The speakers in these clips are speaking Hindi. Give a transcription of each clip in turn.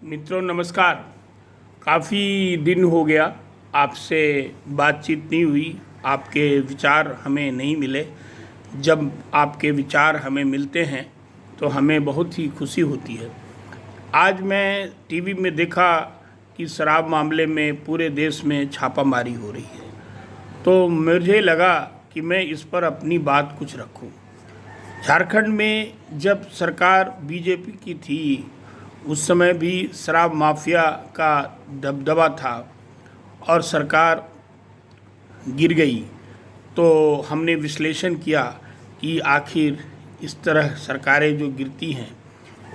मित्रों नमस्कार। काफ़ी दिन हो गया आपसे बातचीत नहीं हुई, आपके विचार हमें नहीं मिले। जब आपके विचार हमें मिलते हैं तो हमें बहुत ही खुशी होती है। आज मैं टीवी में देखा कि शराब मामले में पूरे देश में छापामारी हो रही है, तो मुझे लगा कि मैं इस पर अपनी बात कुछ रखूं। झारखंड में जब सरकार बीजेपी की थी, उस समय भी शराब माफिया का दबदबा था और सरकार गिर गई। तो हमने विश्लेषण किया कि आखिर इस तरह सरकारें जो गिरती हैं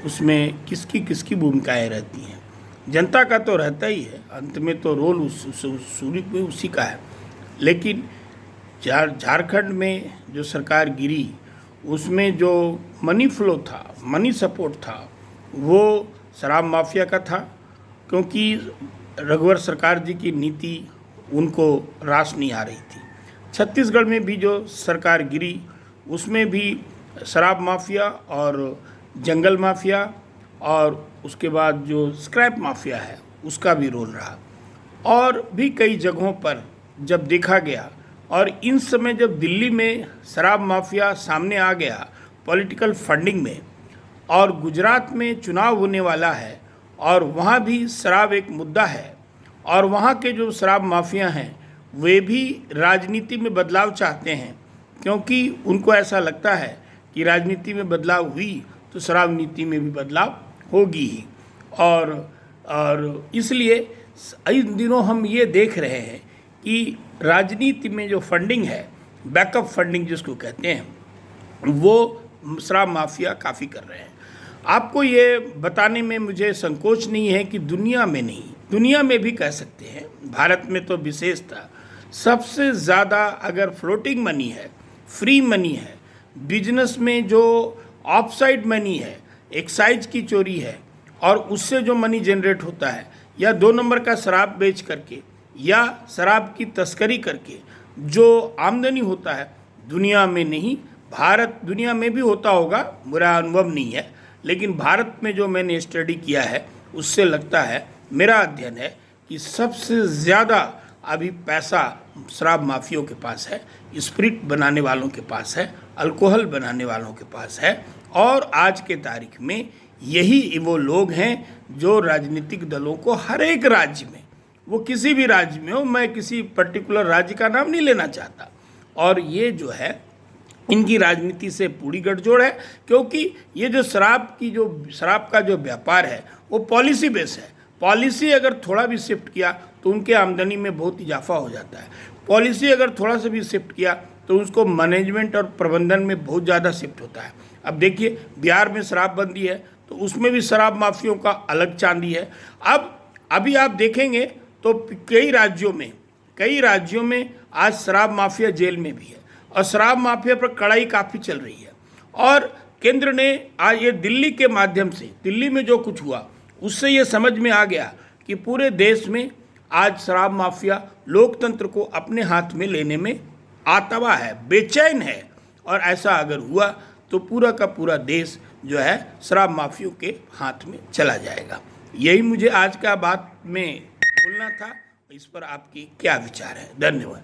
उसमें किसकी किसकी भूमिकाएं रहती हैं। जनता का तो रहता ही है, अंत में तो रोल उसी का है। लेकिन झारखंड में जो सरकार गिरी उसमें जो मनी फ्लो था, मनी सपोर्ट था, वो शराब माफिया का था, क्योंकि रघुवर सरकार जी की नीति उनको रास नहीं आ रही थी। छत्तीसगढ़ में भी जो सरकार गिरी उसमें भी शराब माफिया और जंगल माफिया और उसके बाद जो स्क्रैप माफिया है उसका भी रोल रहा। और भी कई जगहों पर जब देखा गया, और इन समय जब दिल्ली में शराब माफिया सामने आ गया पॉलिटिकल फंडिंग में, और गुजरात में चुनाव होने वाला है और वहाँ भी शराब एक मुद्दा है, और वहाँ के जो शराब माफिया हैं वे भी राजनीति में बदलाव चाहते हैं, क्योंकि उनको ऐसा लगता है कि राजनीति में बदलाव हुई तो शराब नीति में भी बदलाव होगी ही। और इसलिए इन दिनों हम ये देख रहे हैं कि राजनीति में जो फंडिंग है, बैकअप फंडिंग जिसको कहते हैं, वो शराब माफिया काफ़ी कर रहे हैं। आपको ये बताने में मुझे संकोच नहीं है कि दुनिया में नहीं, दुनिया में भी कह सकते हैं, भारत में तो विशेषता सबसे ज़्यादा अगर फ्लोटिंग मनी है, फ्री मनी है, बिजनेस में जो ऑफसाइड मनी है, एक्साइज की चोरी है और उससे जो मनी जनरेट होता है, या 2 नंबर का शराब बेच करके या शराब की तस्करी करके जो आमदनी होता है, दुनिया में नहीं, भारत, दुनिया में भी होता होगा, बुरा अनुभव नहीं है, लेकिन भारत में जो मैंने स्टडी किया है उससे लगता है, मेरा अध्ययन है कि सबसे ज़्यादा अभी पैसा शराब माफियों के पास है, स्पिरिट बनाने वालों के पास है, अल्कोहल बनाने वालों के पास है। और आज के तारीख में यही वो लोग हैं जो राजनीतिक दलों को हर एक राज्य में, वो किसी भी राज्य में हो, मैं किसी पर्टिकुलर राज्य का नाम नहीं लेना चाहता, और ये जो है इनकी राजनीति से पूरी गठजोड़ है, क्योंकि ये जो शराब का जो व्यापार है वो पॉलिसी बेस है। पॉलिसी अगर थोड़ा भी शिफ्ट किया तो उनके आमदनी में बहुत इजाफा हो जाता है। पॉलिसी अगर थोड़ा सा भी शिफ्ट किया तो उसको मैनेजमेंट और प्रबंधन में बहुत ज़्यादा शिफ्ट होता है। अब देखिए, बिहार में शराबबंदी है तो उसमें भी शराब माफियों का अलग चांदी है। अभी आप देखेंगे तो कई राज्यों में आज शराब माफिया जेल में भी है, और शराब माफिया पर कड़ाई काफ़ी चल रही है। और केंद्र ने आज ये दिल्ली के माध्यम से, दिल्ली में जो कुछ हुआ उससे ये समझ में आ गया कि पूरे देश में आज शराब माफिया लोकतंत्र को अपने हाथ में लेने में आतवा है, बेचैन है, और ऐसा अगर हुआ तो पूरा का पूरा देश जो है शराब माफियों के हाथ में चला जाएगा। यही मुझे आज का बात में बोलना था। इस पर आपकी क्या विचार है? धन्यवाद।